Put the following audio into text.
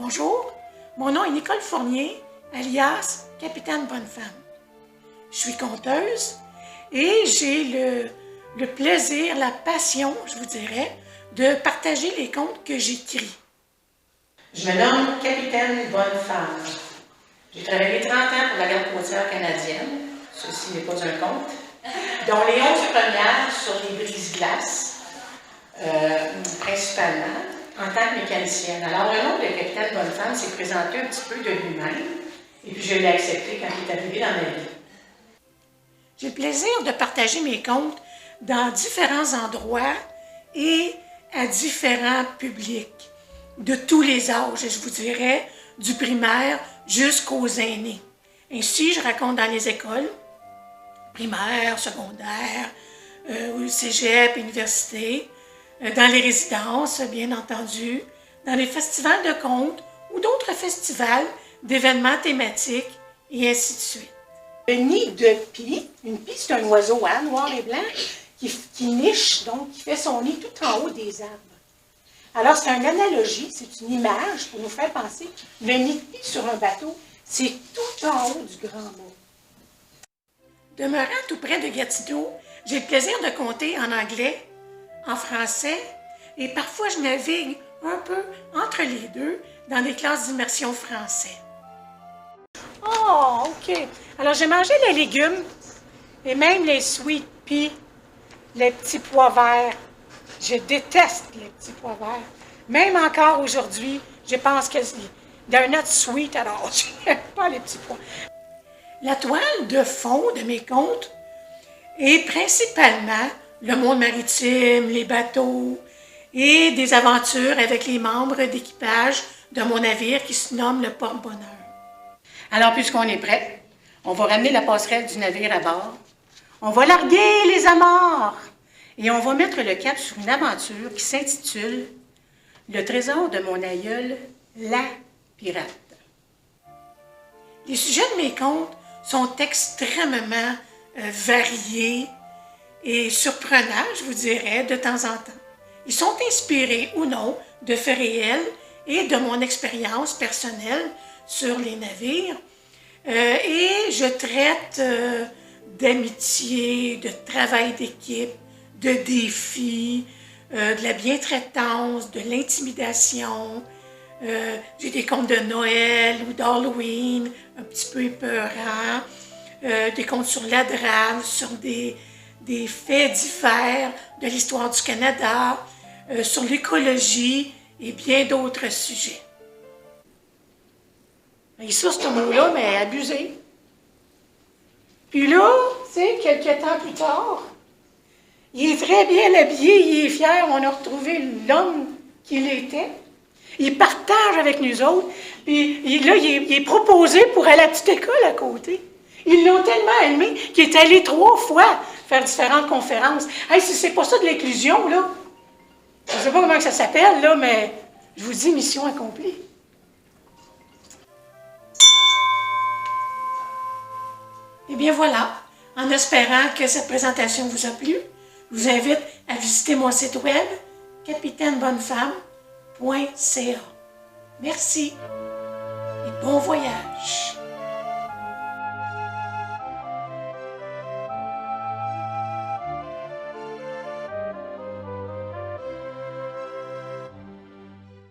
Bonjour, mon nom est Nicole Fournier, alias Capitaine Bonnefemme. Je suis conteuse et j'ai le plaisir, la passion, je vous dirais, de partager les contes que j'écris. Je me nomme Capitaine Bonnefemme. J'ai travaillé 30 ans pour la garde côtière canadienne, ceci n'est pas un conte, dont les 11 premières sur les brise-glaces, principalement, en tant que mécanicienne. Alors, le nom de Capitaine Bonnefemme s'est présenté un petit peu de lui-même, et puis je l'ai accepté quand il est arrivé dans ma vie. J'ai le plaisir de partager mes contes dans différents endroits et à différents publics, de tous les âges, je vous dirais, du primaire jusqu'aux aînés. Ainsi, je raconte dans les écoles, primaires, secondaires, cégep, université, dans les résidences, bien entendu, dans les festivals de contes ou d'autres festivals d'événements thématiques et ainsi de suite. Le nid de pie, une pie c'est un oiseau noir et blanc qui niche, donc qui fait son nid tout en haut des arbres. Alors c'est une analogie, c'est une image pour nous faire penser que le nid de pie sur un bateau, c'est tout en haut du grand mot. Demeurant tout près de Gatineau, j'ai le plaisir de compter en anglais, en français, et parfois je navigue un peu entre les deux dans des classes d'immersion français. Oh, OK. Alors, j'ai mangé les légumes et même les sweet peas, les petits pois verts. Je déteste les petits pois verts. Même encore aujourd'hui, je pense que they're not sweet at all. Je n'aime pas les petits pois. La toile de fond de mes contes est principalement le monde maritime, les bateaux et des aventures avec les membres d'équipage de mon navire qui se nomme le Porte-Bonheur. Alors, puisqu'on est prêt, on va ramener la passerelle du navire à bord, on va larguer les amarres et on va mettre le cap sur une aventure qui s'intitule « Le trésor de mon aïeul, la pirate ». Les sujets de mes contes sont extrêmement variés et surprenants, je vous dirais, de temps en temps. Ils sont inspirés ou non de faits réels et de mon expérience personnelle sur les navires. Et je traite d'amitié, de travail d'équipe, de défis, de la bientraitance, de l'intimidation. J'ai des contes de Noël ou d'Halloween, un petit peu épeurants, des contes sur la drame, sur des faits divers de l'histoire du Canada, sur l'écologie et bien d'autres sujets. Il sort ce mot-là, mais abusé. Puis là, tu sais, quelques temps plus tard, il est très bien habillé, il est fier, on a retrouvé l'homme qu'il était. Il partage avec nous autres, puis là, il est proposé pour aller à la petite école à côté. Ils l'ont tellement aimé qu'il est allé 3 fois faire différentes conférences. Hey, si c'est pas ça de l'inclusion, là, je ne sais pas comment ça s'appelle, là, mais je vous dis mission accomplie. Eh bien voilà, en espérant que cette présentation vous a plu, je vous invite à visiter mon site web capitainebonnefemme.ca. Merci et bon voyage!